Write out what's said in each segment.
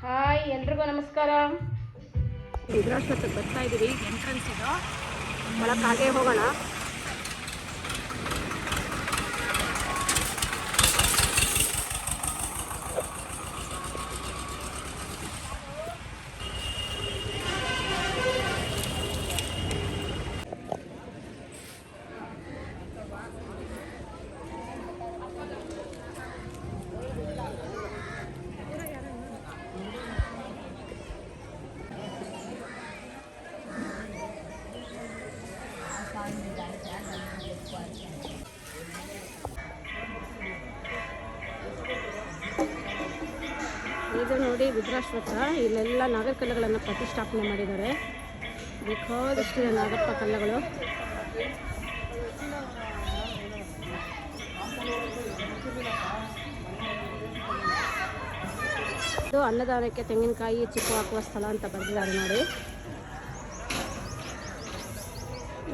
Hi ಎಲ್ರಿಗೂ ನಮಸ್ಕಾರ. ವಿದ್ರಾಶ್ವತ್ಥಕ್ಕೆ ಬರ್ತಾ ಇದ್ದೀವಿ. ಎಂಟ್ರೆನ್ಸ್ ಇದು ಒಳಗೆ ಹೋಗೋಣ. ಇದು ನೋಡಿ ವಿದ್ರಾಶ್ವತ್ಥ. ಇಲ್ಲೆಲ್ಲ ನಾಗರಕಲ್ಲುಗಳನ್ನು ಪ್ರತಿಷ್ಠಾಪನೆ ಮಾಡಿದ್ದಾರೆ. ಬೇಕಾದಷ್ಟಿದೆ ನಾಗಪ್ಪ ಕಲ್ಲುಗಳು. ಇದು ಅನ್ನದಾನಕ್ಕೆ ತೆಂಗಿನಕಾಯಿ ಚಿಪ್ಪು ಹಾಕುವ ಸ್ಥಳ ಅಂತ ಬರೆದಿದ್ದಾರೆ ನೋಡಿ.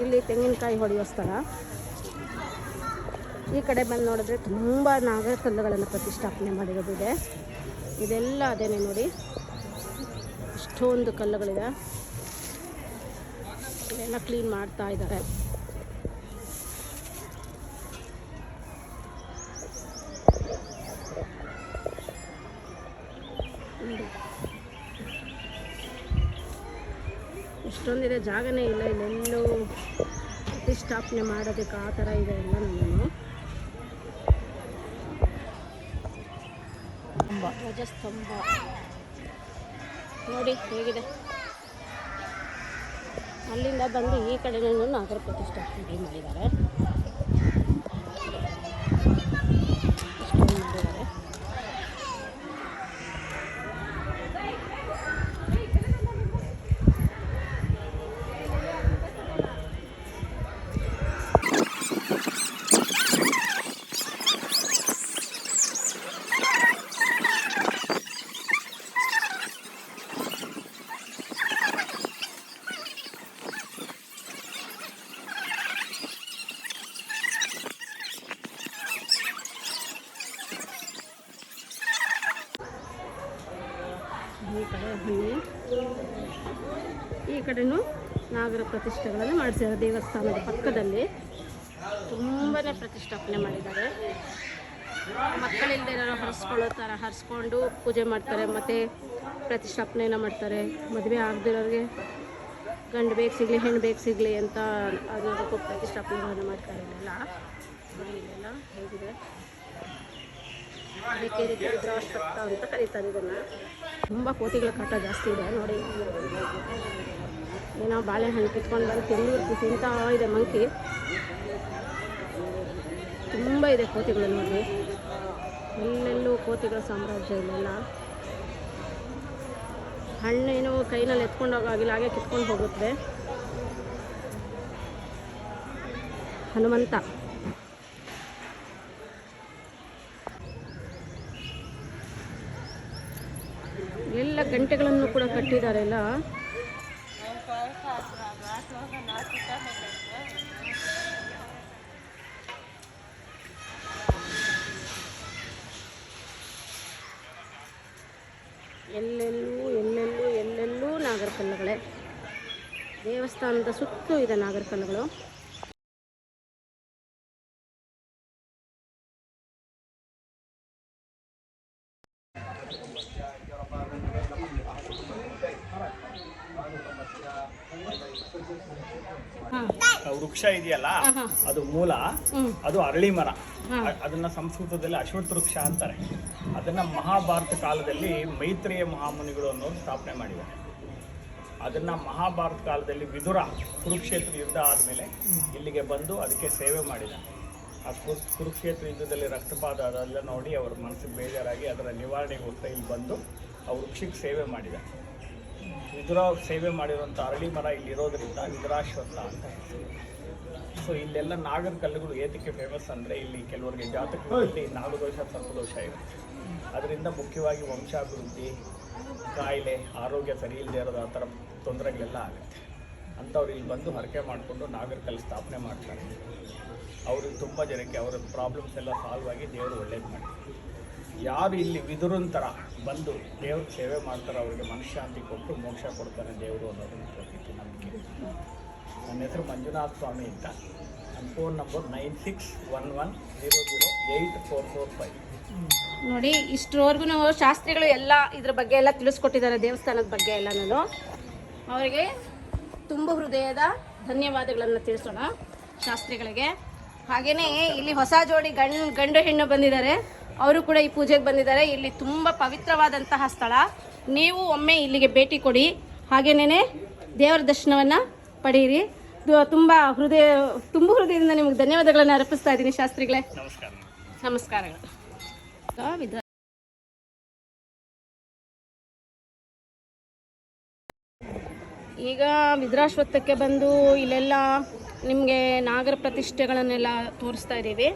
ಇಲ್ಲಿ ತೆಂಗಿನಕಾಯಿ ಹೊಡೆಯುವ ಸ್ಥಳ. ಈ ಕಡೆ ಬಂದು ನೋಡಿದ್ರೆ ತುಂಬ ನಾಗರಕಲ್ಲುಗಳನ್ನು ಪ್ರತಿಷ್ಠಾಪನೆ ಮಾಡಿರೋದಿದೆ. ಇದೆಲ್ಲ ಅದೇನೆ ನೋಡಿ, ಇಷ್ಟೊಂದು ಕಲ್ಲುಗಳಿದೆ. ಇದೆಲ್ಲ ಕ್ಲೀನ್ ಮಾಡ್ತಾ ಇದ್ದಾರೆ. ಇಷ್ಟೊಂದಿದೆ, ಜಾಗನೇ ಇಲ್ಲ ಇಲ್ಲೆಲ್ಲೂ ಪ್ರತಿಷ್ಠಾಪನೆ ಮಾಡೋದಕ್ಕೆ. ಆ ಥರ ಇದೆ ಎಲ್ಲ. ನಾನು ಧ್ವಜಸ್ತಂಭ ನೋಡಿ ಹೇಗಿದೆ. ಅಲ್ಲಿಂದ ಬಂದು ಈ ಕಡೆನೂ ನಾಗರ ಪ್ರತಿಷ್ಠಾಪನೆ ಮಾಡಿದ್ದಾರೆ. ಈ ಕಡೆನೂ ನಾಗರ ಪ್ರತಿಷ್ಠೆಗಳನ್ನು ಮಾಡಿಸಿದ್ದಾರೆ. ದೇವಸ್ಥಾನದ ಪಕ್ಕದಲ್ಲಿ ತುಂಬಾ ಪ್ರತಿಷ್ಠಾಪನೆ ಮಾಡಿದ್ದಾರೆ. ಮಕ್ಕಳಿಲ್ಲದೆ ಹರಿಸ್ಕೊಳ್ಳೋ ಥರ ಹರಿಸ್ಕೊಂಡು ಪೂಜೆ ಮಾಡ್ತಾರೆ, ಮತ್ತು ಪ್ರತಿಷ್ಠಾಪನೆಯನ್ನು ಮಾಡ್ತಾರೆ. ಮದುವೆ ಆಗದಿರೋರಿಗೆ ಗಂಡು ಬೇಕು ಸಿಗಲಿ ಹೆಣ್ಣು ಬೇಕು ಸಿಗಲಿ ಅಂತ ಅದಕ್ಕೂ ಪ್ರತಿಷ್ಠಾಪನೆಗಳನ್ನು ಮಾಡ್ತಾರೆ. ಇಲ್ಲೆಲ್ಲ ಹೇಗಿದೆ, ಅದಕ್ಕೆ ವಿದ್ರಾಶ್ವತ್ಥ ಅಂತ ಕರೀತಾರೆ ಇದನ್ನು. ತುಂಬ ಕೋತಿಗಳ ಕಾಟ ಜಾಸ್ತಿ ಇದೆ ನೋಡಿ. ಏನೋ ಬಾಳೆಹಣ್ಣು ಕಿತ್ಕೊಂಡು ಬಂದು ತಿಂತಾ ಇದೆ ಮಂಕಿ. ತುಂಬ ಇದೆ ಕೋತಿಗಳು ನೋಡಿ. ಎಲ್ಲೆಲ್ಲೂ ಕೋತಿಗಳ ಸಾಮ್ರಾಜ್ಯ. ಇಲ್ಲೆಲ್ಲ ಹಣ್ಣೇನು ಕೈನಲ್ಲಿ ಎತ್ಕೊಂಡು ಹೋಗಾಗಿಲ್ಲ, ಹಾಗೆ ಕಿತ್ಕೊಂಡು ಹೋಗುತ್ತೆ. ಹನುಮಂತ ಎಲ್ಲ ಗಂಟೆಗಳನ್ನು ಕೂಡ ಕಟ್ಟಿದ್ದಾರೆ. ಎಲ್ಲ ಎಲ್ಲೆಲ್ಲೂ ನಾಗರಕಲ್ಲುಗಳೇ. ದೇವಸ್ಥಾನದ ಸುತ್ತಲೂ ಇದೆ ನಾಗರಕಲ್ಲುಗಳು. ವೃಕ್ಷ ಇದೆಯಲ್ಲ, ಅದು ಮೂಲ, ಅದು ಅರಳಿ ಮರ. ಅದನ್ನ ಸಂಸ್ಕೃತದಲ್ಲಿ ಅಶ್ವತ್ಥ ವೃಕ್ಷ ಅಂತಾರೆ. ಅದನ್ನ ಮಹಾಭಾರತ ಕಾಲದಲ್ಲಿ ಮೈತ್ರೇಯ ಮಹಾಮುನಿಗಳು ಅನ್ನೋರು ಸ್ಥಾಪನೆ ಮಾಡಿದ್ದಾರೆ. ಅದನ್ನ ಮಹಾಭಾರತ ಕಾಲದಲ್ಲಿ ವಿದುರ ಕುರುಕ್ಷೇತ್ರ ಯುದ್ಧ ಆದಮೇಲೆ ಇಲ್ಲಿಗೆ ಬಂದು ಅದಕ್ಕೆ ಸೇವೆ ಮಾಡಿದ. ಆ ಕುರುಕ್ಷೇತ್ರ ಯುದ್ಧದಲ್ಲಿ ರಕ್ತಪಾತ ಅದೆಲ್ಲ ನೋಡಿ ಅವ್ರ ಮನಸ್ಸಿಗೆ ಬೇಜಾರಾಗಿ ಅದರ ನಿವಾರಣೆಗೋಸ್ಕರ ಇಲ್ಲಿ ಬಂದು ಆ ವೃಕ್ಷಕ್ಕೆ ಸೇವೆ ಮಾಡಿದ. ವಿದುರ ಸೇವೆ ಮಾಡಿರುವಂಥ ಅರಳಿ ಮರ ಇಲ್ಲಿರೋದ್ರಿಂದ ವಿದುರಾಶ್ವತ್ಥ ಅಂತ ಹೇಳ್ತೀವಿ. ಸೊ ಇಲ್ಲೆಲ್ಲ ನಾಗರ ಕಲ್ಲುಗಳು ಏತಕ್ಕೆ ಫೇಮಸ್ ಅಂದರೆ, ಇಲ್ಲಿ ಕೆಲವರಿಗೆ ಜಾತಕಗಳಲ್ಲಿ ನಾಗದೋಷ ಸರ್ಪದೋಷ ಇರುತ್ತೆ. ಅದರಿಂದ ಮುಖ್ಯವಾಗಿ ವಂಶಾಭಿವೃದ್ಧಿ, ಕಾಯಿಲೆ, ಆರೋಗ್ಯ ಸರಿ ಇಲ್ಲದೆ ಇರೋದು, ಆ ಥರ ತೊಂದರೆಗಳೆಲ್ಲ ಆಗುತ್ತೆ. ಅಂಥವ್ರು ಇಲ್ಲಿ ಬಂದು ಹರಕೆ ಮಾಡಿಕೊಂಡು ನಾಗರ ಕಲ್ಲು ಸ್ಥಾಪನೆ ಮಾಡ್ತಾರೆ. ಅವ್ರಿಗೆ ತುಂಬ ಜನಕ್ಕೆ ಅವರ ಪ್ರಾಬ್ಲಮ್ಸ್ ಎಲ್ಲ ಸಾಲ್ವ್ ಆಗಿ ದೇವರು ಒಳ್ಳೇದು ಮಾಡಿ. ಯಾರು ಇಲ್ಲಿ ವಿದುರಂತರ ಬಂದು ದೇವ್ರ ಸೇವೆ ಮಾಡ್ತಾರೋ ಅವರಿಗೆ ಮನಃಶಾಂತಿ ಕೊಟ್ಟು ಮೋಕ್ಷ ಕೊಡ್ತಾನೆ ದೇವರು ಅನ್ನೋದನ್ನು ಪ್ರತೀತಿ ನಮಗೆ. ನನ್ನ ಹೆಸರು ಮಂಜುನಾಥ್ ಸ್ವಾಮಿ ಅಂತ. ನನ್ನ ಫೋನ್ ನಂಬರ್ 9611008445. ನೋಡಿ ಇಷ್ಟರವರೆಗೂ ಶಾಸ್ತ್ರಿಗಳು ಎಲ್ಲ ಇದ್ರ ಬಗ್ಗೆ ಎಲ್ಲ ತಿಳಿಸ್ಕೊಟ್ಟಿದ್ದಾರೆ, ದೇವಸ್ಥಾನದ ಬಗ್ಗೆ ಎಲ್ಲನೂ. ಅವರಿಗೆ ತುಂಬ ಹೃದಯದ ಧನ್ಯವಾದಗಳನ್ನು ತಿಳಿಸೋಣ ಶಾಸ್ತ್ರಿಗಳಿಗೆ. ಹಾಗೆಯೇ ಇಲ್ಲಿ ಹೊಸ ಜೋಡಿ ಗಂಡು ಹೆಣ್ಣು ಬಂದಿದ್ದಾರೆ, ಅವರು ಕೂಡ ಈ ಪೂಜೆಗೆ ಬಂದಿದ್ದಾರೆ. ಇಲ್ಲಿ ತುಂಬ ಪವಿತ್ರವಾದಂತಹ ಸ್ಥಳ, ನೀವು ಒಮ್ಮೆ ಇಲ್ಲಿಗೆ ಭೇಟಿ ಕೊಡಿ. ಹಾಗೇನೇ ದೇವರ ದರ್ಶನವನ್ನು ಪಡೆಯಿರಿ. ತುಂಬ ಹೃದಯದಿಂದ ನಿಮಗೆ ಧನ್ಯವಾದಗಳನ್ನು ಅರ್ಪಿಸ್ತಾ ಇದ್ದೀನಿ ಶಾಸ್ತ್ರಿಗಳೇ. ನಮಸ್ಕಾರಗಳು. ಈಗ ವಿದ್ರಾಶ್ವತ್ಥಕ್ಕೆ ಬಂದು ಇಲ್ಲೆಲ್ಲ ನಿಮಗೆ ನಾಗರ ಪ್ರತಿಷ್ಠೆಗಳನ್ನೆಲ್ಲ ತೋರಿಸ್ತಾ ಇದ್ದೀವಿ.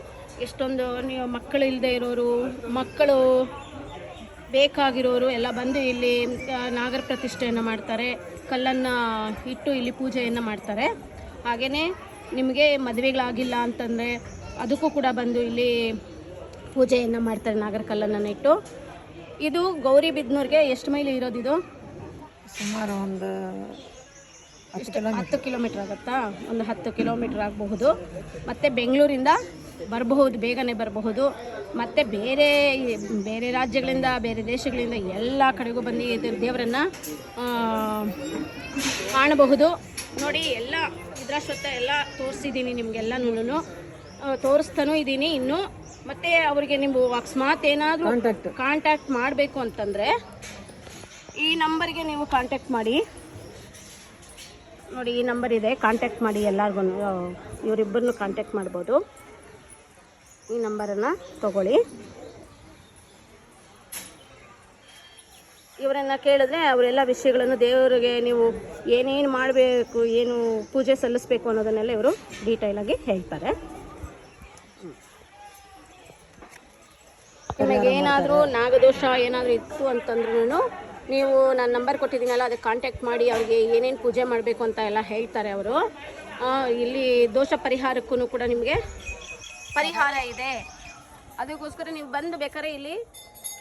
ಎಷ್ಟೊಂದು ನೀವು ಮಕ್ಕಳು ಇಲ್ಲದೆ ಇರೋರು, ಮಕ್ಕಳು ಬೇಕಾಗಿರೋರು ಎಲ್ಲ ಬಂದು ಇಲ್ಲಿ ನಾಗರ ಪ್ರತಿಷ್ಠೆಯನ್ನು ಮಾಡ್ತಾರೆ, ಕಲ್ಲನ್ನು ಇಟ್ಟು ಇಲ್ಲಿ ಪೂಜೆಯನ್ನು ಮಾಡ್ತಾರೆ. ಹಾಗೆಯೇ ನಿಮಗೆ ಮದುವೆಗಳಾಗಿಲ್ಲ ಅಂತಂದರೆ ಅದಕ್ಕೂ ಕೂಡ ಬಂದು ಇಲ್ಲಿ ಪೂಜೆಯನ್ನು ಮಾಡ್ತಾರೆ ನಾಗರ ಕಲ್ಲನ್ನು ಇಟ್ಟು. ಇದು ಗೌರಿಬಿದನೂರಿಗೆ ಎಷ್ಟು ಮೈಲಿ ಇರೋದು? ಇದು ಸುಮಾರು ಒಂದು 10 ಕಿಲೋಮೀಟ್ರ್ ಆಗುತ್ತಾ? ಒಂದು 10 ಕಿಲೋಮೀಟ್ರ್ ಆಗಬಹುದು. ಮತ್ತು ಬೆಂಗಳೂರಿಂದ ಬರಬಹುದು, ಬೇಗನೆ ಬರಬಹುದು. ಮತ್ತು ಬೇರೆ ರಾಜ್ಯಗಳಿಂದ, ಬೇರೆ ದೇಶಗಳಿಂದ ಎಲ್ಲ ಕಡೆಗೂ ಬಂದು ದೇವರನ್ನು ಕಾಣಬಹುದು. ನೋಡಿ, ಎಲ್ಲ ವಿದ್ರಾಶ್ವತ್ಥ ಎಲ್ಲ ತೋರಿಸಿದ್ದೀನಿ ನಿಮಗೆಲ್ಲನೂ, ತೋರಿಸ್ತಾನೂ ಇದ್ದೀನಿ ಇನ್ನು. ಮತ್ತು ಅವರಿಗೆ ನೀವು ಅಕಸ್ಮಾತ್ ಏನಾದರೂ ಕಾಂಟ್ಯಾಕ್ಟ್ ಮಾಡಬೇಕು ಅಂತಂದರೆ ಈ ನಂಬರ್ಗೆ ನೀವು ಕಾಂಟ್ಯಾಕ್ಟ್ ಮಾಡಿ. ನೋಡಿ, ಈ ನಂಬರ್ ಇದೆ, ಕಾಂಟ್ಯಾಕ್ಟ್ ಮಾಡಿ. ಎಲ್ಲರಿಗೂ ಇವರಿಬ್ಬರನ್ನು ಕಾಂಟ್ಯಾಕ್ಟ್ ಮಾಡ್ಬೋದು. ಈ ನಂಬರನ್ನು ತಗೊಳ್ಳಿ. ಇವರನ್ನು ಕೇಳಿದ್ರೆ ಅವರೆಲ್ಲ ವಿಷಯಗಳನ್ನು, ದೇವರಿಗೆ ನೀವು ಏನೇನು ಮಾಡಬೇಕು, ಏನು ಪೂಜೆ ಸಲ್ಲಿಸಬೇಕು ಅನ್ನೋದನ್ನೆಲ್ಲ ಇವರು ಡೀಟೇಲಾಗಿ ಹೇಳ್ತಾರೆ. ನಿಮಗೆ ಏನಾದರೂ ನಾಗದೋಷ ಏನಾದರೂ ಇತ್ತು ಅಂತಂದ್ರೂ ನೀವು ನಾನು ನಂಬರ್ ಕೊಟ್ಟಿದ್ದೀನಲ್ಲ, ಅದಕ್ಕೆ ಕಾಂಟ್ಯಾಕ್ಟ್ ಮಾಡಿ. ಅವ್ರಿಗೆ ಏನೇನು ಪೂಜೆ ಮಾಡಬೇಕು ಅಂತ ಎಲ್ಲ ಹೇಳ್ತಾರೆ ಅವರು. ಇಲ್ಲಿ ದೋಷ ಪರಿಹಾರಕ್ಕೂ ಕೂಡ ನಿಮಗೆ ಪರಿಹಾರ ಇದೆ. ಅದಕ್ಕೋಸ್ಕರ ನೀವು ಬಂದು ಬೇಕಾದ್ರೆ ಇಲ್ಲಿ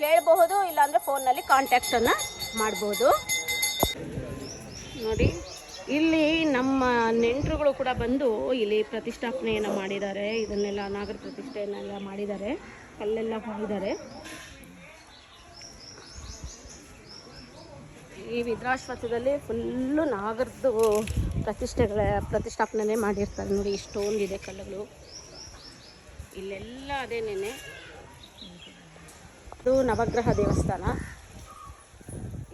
ಕೇಳಬಹುದು, ಇಲ್ಲಾಂದರೆ ಫೋನ್ನಲ್ಲಿ ಕಾಂಟ್ಯಾಕ್ಟನ್ನು ಮಾಡ್ಬೋದು. ನೋಡಿ, ಇಲ್ಲಿ ನಮ್ಮ ನೆಂಟರುಗಳು ಕೂಡ ಬಂದು ಇಲ್ಲಿ ಪ್ರತಿಷ್ಠಾಪನೆಯನ್ನು ಮಾಡಿದ್ದಾರೆ. ಇದನ್ನೆಲ್ಲ ನಾಗರ ಪ್ರತಿಷ್ಠೆಯನ್ನೆಲ್ಲ ಮಾಡಿದ್ದಾರೆ, ಕಲ್ಲೆಲ್ಲ ಮಾಡಿದ್ದಾರೆ. ಈ ವಿದ್ರಾಶ್ವತ್ಥದಲ್ಲಿ ಫುಲ್ಲು ನಾಗರದ್ದು ಪ್ರತಿಷ್ಠಾಪನೆ ಮಾಡಿರ್ತಾರೆ. ನೋಡಿ, ಇಷ್ಟೊಂದಿದೆ ಕಲ್ಲುಗಳು ಇಲ್ಲೆಲ್ಲ. ಅದೇನೇನೆ ಇದು ನವಗ್ರಹ ದೇವಸ್ಥಾನ.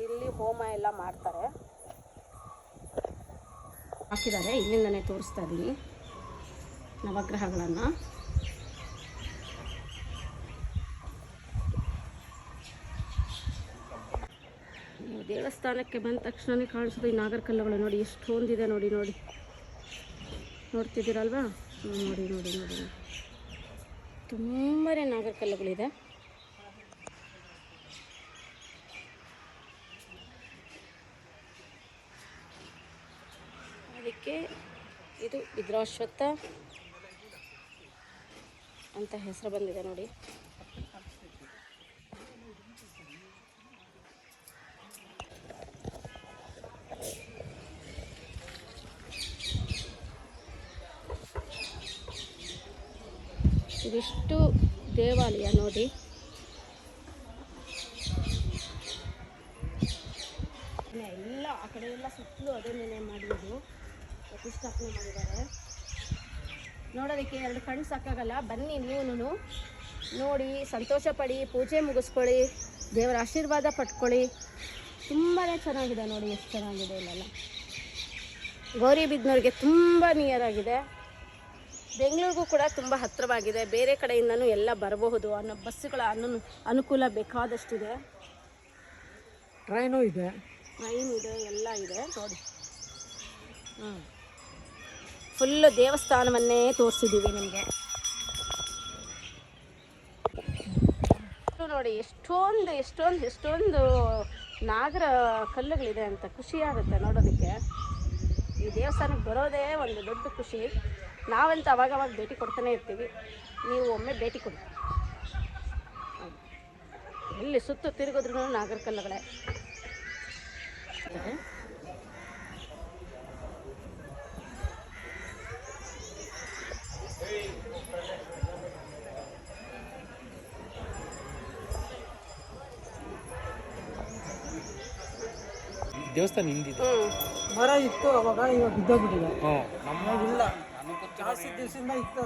ಇಲ್ಲಿ ಹೋಮ ಎಲ್ಲ ಮಾಡ್ತಾರೆ, ಹಾಕಿದ್ದಾರೆ. ಇಲ್ಲಿಂದನೇ ತೋರಿಸ್ತಾ ಇದ್ದೀನಿ ನವಗ್ರಹಗಳನ್ನು. ನೀವು ದೇವಸ್ಥಾನಕ್ಕೆ ಬಂದ ತಕ್ಷಣವೇ ಕಾಣಿಸೋದು ಈ ನಾಗರ ಕಲ್ಲುಗಳು. ನೋಡಿ, ಎಷ್ಟೊಂದಿದೆ. ನೋಡಿ ನೋಡ್ತಿದ್ದೀರಲ್ವಾ? ನೋಡಿ ತುಂಬಾ ನಾಗರ ಕಲ್ಲುಗಳಿದೆ. ಅದಕ್ಕೆ ಇದು ವಿದ್ರಾಶ್ವತ್ಥ ಅಂತ ಹೆಸರು ಬಂದಿದೆ. ನೋಡಿ, ಇದಿಷ್ಟು ದೇವಾಲಯ. ನೋಡಿ, ಎಲ್ಲ ಆ ಕಡೆ ಎಲ್ಲ ಸುತ್ತಲೂ ಅದನ್ನೇ ಮಾಡಿರೋದು, ಪ್ರತಿಷ್ಠಾಪನೆ ಮಾಡಿದ್ದಾರೆ. ನೋಡೋದಕ್ಕೆ 2 ಕಣ್ಣು ಸಾಕಾಗಲ್ಲ. ಬನ್ನಿ, ನೀವು ನೋಡಿ, ಸಂತೋಷ ಪಡಿ, ಪೂಜೆ ಮುಗಿಸ್ಕೊಳ್ಳಿ, ದೇವರ ಆಶೀರ್ವಾದ ಪಡ್ಕೊಳ್ಳಿ. ತುಂಬಾ ಚೆನ್ನಾಗಿದೆ. ನೋಡಿ ಎಷ್ಟು ಚೆನ್ನಾಗಿದೆ. ಇಲ್ಲೆಲ್ಲ ಗೌರಿಬಿದನೂರಿಗೆ ತುಂಬ ನಿಯರ್ ಆಗಿದೆ. ಬೆಂಗಳೂರಿಗೂ ಕೂಡ ತುಂಬ ಹತ್ತಿರವಾಗಿದೆ. ಬೇರೆ ಕಡೆಯಿಂದನೂ ಎಲ್ಲ ಬರಬಹುದು. ಬಸ್ಸುಗಳ ಅನುಕೂಲ ಬೇಕಾದಷ್ಟಿದೆ. ಟ್ರೈನು ಇದೆ, ಎಲ್ಲ ಇದೆ. ನೋಡಿ, ಫುಲ್ಲು ದೇವಸ್ಥಾನವನ್ನೇ ತೋರಿಸಿದ್ದೀವಿ ನಿಮಗೆ. ನೋಡಿ, ಎಷ್ಟೊಂದು ನಾಗರ ಕಲ್ಲುಗಳಿದೆ ಅಂತ ಖುಷಿಯಾಗುತ್ತೆ ನೋಡೋದಕ್ಕೆ. ಈ ದೇವಸ್ಥಾನಕ್ಕೆ ಬರೋದೇ ಒಂದು ದೊಡ್ಡ ಖುಷಿ. ನಾವಂತೂ ಅವಾಗವಾಗ ಭೇಟಿ ಕೊಡ್ತಾನೆ ಇರ್ತೀವಿ. ನೀವು ಒಮ್ಮೆ ಭೇಟಿ ಕೊಡಿ. ಎಲ್ಲಿ ಸುತ್ತು ತಿರುಗಿದ್ರು ನಾಗರಕಲ್ಲುಗಳೇ. ದೇವಸ್ಥಾನ ಹಿಂದಿದೆ. ಮರ ಇತ್ತು ಅವಾಗ, ಇವಾಗ ಬಿದ್ದೋಗ್ಬಿಟ್ಟಿದೆ. ಇಲ್ಲ ಜಾಸ್ತಿ ದಿವಸದಿಂದ ಇತ್ತು.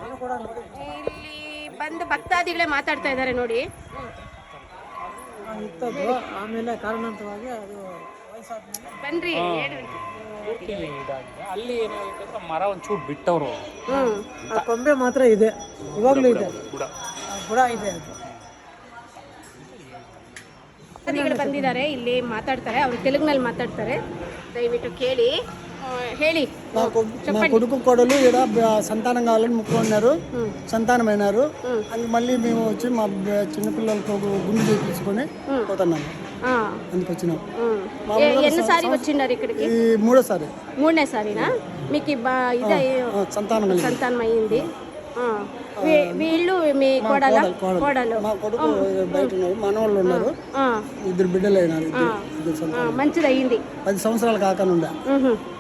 ನಾನು ಕೂಡ ನೋಡಿದ್ದೆ. ಇಲ್ಲಿ ಬಂದು ಭಕ್ತಾದಿಗಳೇ ಮಾತಾಡ್ತಾ ಇದ್ದಾರೆ ನೋಡಿ. ಇತ್ತದು, ಆಮೇಲೆ ಕಾರಣಾಂತರವಾಗಿ ಅದು ವಯಸ್ಸಾದ್ಮೇಲೆ ಬನ್ರಿ ಇದಾಗಿದೆ. ಅಲ್ಲಿ ಏನಾಗುತ್ತೆ ಮರ ಒಂಚೂರು ಬಿಟ್ಟವರು ಆ ಕೊಂಬೆ ಮಾತ್ರ ಇದೆ, ಇವಾಗಲೂ ಇದೆ, ಬುಡ. ಬುಡ ಇದೆ ಅದು. ಭಕ್ತಾದಿಗಳು ಬಂದಿದ್ದಾರೆ, ಇಲ್ಲಿ ಮಾತಾಡ್ತಾರೆ, ಅವರು ತೆಲುಗಿನಲ್ಲಿ ಮಾತಾಡ್ತಾರೆ, ದಯವಿಟ್ಟು ಕೇಳಿ. ಹೇಳಿ. మా కొడుకు కోడలు ఇక్కడ సంతానం కావాలని మొక్కుకున్నారు, సంతానమైనారు. అది మళ్ళీ మేము వచ్చి మా చిన్నపిల్లలకు ఒక గుండు చేయించుకొని పోతున్నాము. అందుకు వచ్చినాం. ఎన్నిసారి వచ్చిండారు ఇక్కడికి? ఈ మూడోసారి. మూడనే సారినా మీకు ఇదే సంతానం అయ్యింది? వీళ్ళు మీ కోడలు? మా కొడుకు బయట ఉన్నారు, మనవాళ్ళు ఉన్నారు, ఇద్దరు బిడ్డలు అయినారు. మంచిది అయ్యింది. 10 సంవత్సరాలు కాకనుండా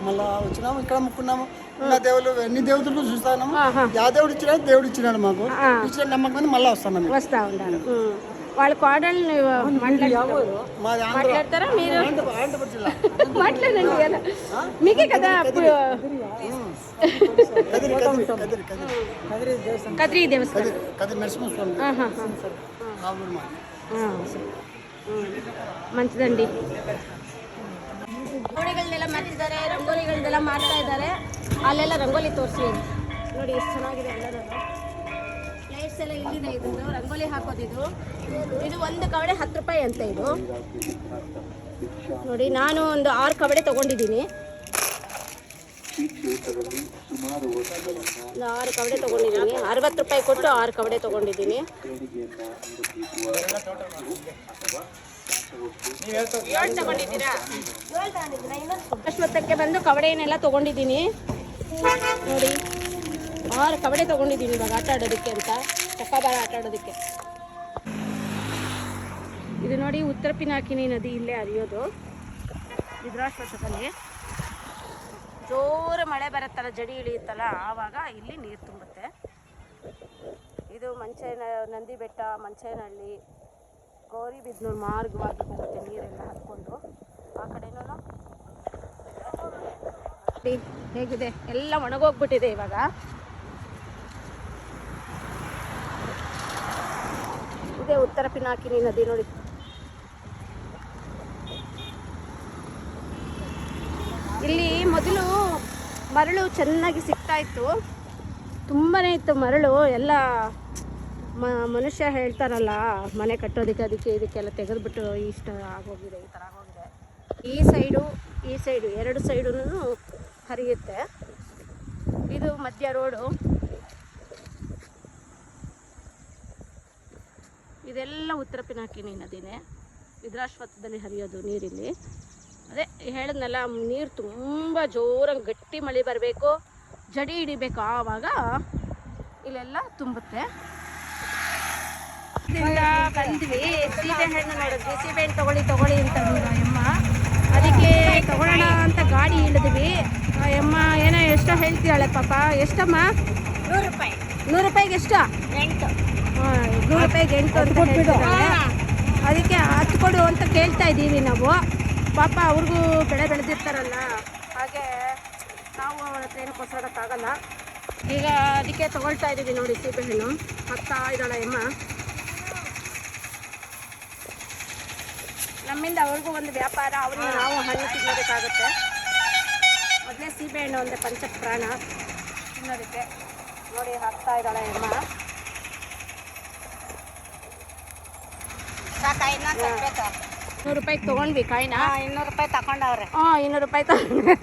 మళ్ళా వచ్చినాము, ఇక్కడ ముక్కున్నాము. ఇంకా దేవుళ్ళు ఎన్ని దేవతలు చూస్తాము. యా దేవుడు ఇచ్చినాడు, దేవుడు ఇచ్చినాడు, మాకు ఇచ్చిన నమ్మకం మీద మళ్ళీ వస్తున్నాము. వస్తా ఉన్నారు. వాళ్ళ కోడల్ని మాట్లాడతారా మీరు? మాట్లాడండి కదా, మీకే కదా. కదిరి దేవస్థానం, కదిరి నరసింహస్వామి. ಮಂಚಿದಂಡಿ. ರಂಗೋಲಿಗಳನ್ನೆಲ್ಲ ಮಾಡ್ತಿದ್ದಾರೆ, ರಂಗೋಲಿಗಳನ್ನೆಲ್ಲ ಮಾಡ್ತಾ ಇದ್ದಾರೆ. ಅಲ್ಲೆಲ್ಲ ರಂಗೋಲಿ ತೋರಿಸಿ ನೋಡಿ ಎಷ್ಟು ಚೆನ್ನಾಗಿದೆ. ಎಲ್ಲರೂ ಲೈಟ್ಸ್ ಎಲ್ಲ ಇಲ್ಲಿದೆ. ಇದು ರಂಗೋಲಿ ಹಾಕೋದಿದು. ಇದು ಒಂದು ಕವಡೆ 10 ರೂಪಾಯಿ ಅಂತ. ಇದು ನೋಡಿ, ನಾನು ಒಂದು 6 ಕವಡೆ ತೊಗೊಂಡಿದ್ದೀನಿ. 6 ಕವಡೆ ತೊಗೊಂಡಿದ್ದೀನಿ. 60 ರೂಪಾಯಿ ಕೊಟ್ಟು 6 ಕವಡೆ ತೊಗೊಂಡಿದ್ದೀನಿ. ತಗೊಂಡಿದ್ದೀರಾ? ಅಶ್ವತ್ಥಕ್ಕೆ ಬಂದು ಕವಡೆಯನ್ನೆಲ್ಲ ತೊಗೊಂಡಿದ್ದೀನಿ ನೋಡಿ. 6 ಕವಡೆ ತೊಗೊಂಡಿದ್ದೀನಿ ಇವಾಗ ಆಟ ಆಡೋದಕ್ಕೆ ಅಂತ, ಚಕ್ಕಾಬಾರ ಆಟ ಆಡೋದಕ್ಕೆ. ಇದು ನೋಡಿ, ಉತ್ತರ ಪಿನಾಕಿನಿ ನದಿ ಇಲ್ಲೇ ಹರಿಯೋದು ವಿದ್ರಾಶ್ವತ್ಥದಲ್ಲಿ. ಜೋರು ಮಳೆ ಬರುತ್ತಲ್ಲ, ಜಡಿ ಇಳಿಯುತ್ತಲ್ಲ, ಆವಾಗ ಇಲ್ಲಿ ನೀರು ತುಂಬುತ್ತೆ. ಇದು ನಂದಿ ಬೆಟ್ಟ, ಮಂಚೇನಹಳ್ಳಿ, ಗೌರಿಬಿದನೂರು ಮಾರ್ಗವಾಗಿ ಬರುತ್ತೆ ನೀರೆಲ್ಲ ಹತ್ಕೊಂಡು. ಆ ಕಡೆನೂ ಹೇಗಿದೆ, ಎಲ್ಲ ಒಣಗೋಗ್ಬಿಟ್ಟಿದೆ ಇವಾಗ. ಇದೇ ಉತ್ತರ ಪಿನಾಕಿನಿ ನದಿ ನೋಡಿ. ಇಲ್ಲಿ ಮೊದಲು ಮರಳು ಚೆನ್ನಾಗಿ ಸಿಗ್ತಾ ಇತ್ತು, ತುಂಬಾ ಇತ್ತು ಮರಳು ಎಲ್ಲ. ಮನುಷ್ಯ ಹೇಳ್ತಾರಲ್ಲ, ಮನೆ ಕಟ್ಟೋದಕ್ಕೆ ಅದಕ್ಕೆ ಇದಕ್ಕೆಲ್ಲ ತೆಗೆದುಬಿಟ್ಟು ಇಷ್ಟ ಆಗೋಗಿದೆ, ಈ ಥರ ಆಗೋಗಿದೆ. ಈ ಸೈಡು 2 ಸೈಡೂ ಹರಿಯುತ್ತೆ. ಇದು ಮಧ್ಯ ರೋಡು. ಇದೆಲ್ಲ ಉತ್ತರ ಪಿನಾಕಿನಿ ನದಿನೇ, ವಿದ್ರಾಶ್ವತ್ಥದಲ್ಲಿ ಹರಿಯೋದು ನೀರಿಲ್ಲಿ. ಅದೇ ಹೇಳಿದ್ನಲ್ಲ, ನೀರು ತುಂಬ ಜೋರಾಗಿ ಗಟ್ಟಿ ಮಳೆ ಬರಬೇಕು, ಜಡಿ ಹಿಡಿಬೇಕು, ಆವಾಗ ಇಲ್ಲೆಲ್ಲ ತುಂಬುತ್ತೆ. ಬಂದ್ವಿ, ಸೀಬೆ ಹಣ್ಣು ನೋಡಿದ್ವಿ. ಸೀಬೆ ಹಣ್ಣು ತಗೊಳ್ಳಿ ಅಂತ ಅಮ್ಮ, ಅದಕ್ಕೆ ತಗೊಳ್ಳೋಣ ಅಂತ ಗಾಡಿ ಇಳಿದ್ವಿ. ಅಮ್ಮ ಏನೋ ಎಷ್ಟೋ ಹೇಳ್ತೀಯಾಳೆ ಪಾಪ. ಎಷ್ಟಮ್ಮ? 100 ರೂಪಾಯಿ. 100 ರೂಪಾಯಿಗೆ ಎಷ್ಟು? 8. 100 ರೂಪಾಯಿಗೆ 8 ಅಂತ ಹೇಳ್ತಿದ್ದಾರೆ. ಅದಕ್ಕೆ 10 ಕೊಡು ಅಂತ ಕೇಳ್ತಾ ಇದ್ದೀವಿ ನಾವು. ಪಾಪ ಅವ್ರಿಗೂ ಬೆಳೆ ಬೆಳೆದಿರ್ತಾರಲ್ಲ, ಹಾಗೆ ನಾವು ಅವ್ರ ಹತ್ರ ಏನು ಕೊಡ್ಸೋಕ್ಕಾಗಲ್ಲ. ಈಗ ಅದಕ್ಕೆ ತೊಗೊಳ್ತಾ ಇದ್ದೀವಿ ನೋಡಿ. ಸೀಬೆಹಣ್ಣು ಹಾಕ್ತಾ ಇದ್ದಾಳೆ ಅಮ್ಮ. ನಮ್ಮಿಂದ ಅವ್ರಿಗೂ ಒಂದು ವ್ಯಾಪಾರ, ಅವ್ರಿಗೆ ನಾವು ಹಣ್ಣು ತಿನ್ನೋದಕ್ಕಾಗುತ್ತೆ. ಮೊದಲೇ ಸೀಬೆಹಣ್ಣು ಅಂದರೆ ಪಂಚಪ್ರಾಣ ತಿನ್ನೋದಕ್ಕೆ ನೋಡಿ. ಹಾಕ್ತಾ ಇದ್ದಾಳೆ ಅಮ್ಮ. 100 ರೂಪಾಯಿಗೆ ತೊಗೊಂಡ್ವಿ ಕಾಯಿನ. 200 ರೂಪಾಯಿ ತಗೊಂಡವ್ರೆ. 200 ರೂಪಾಯಿ ತಗೊಂಡ್ರೆ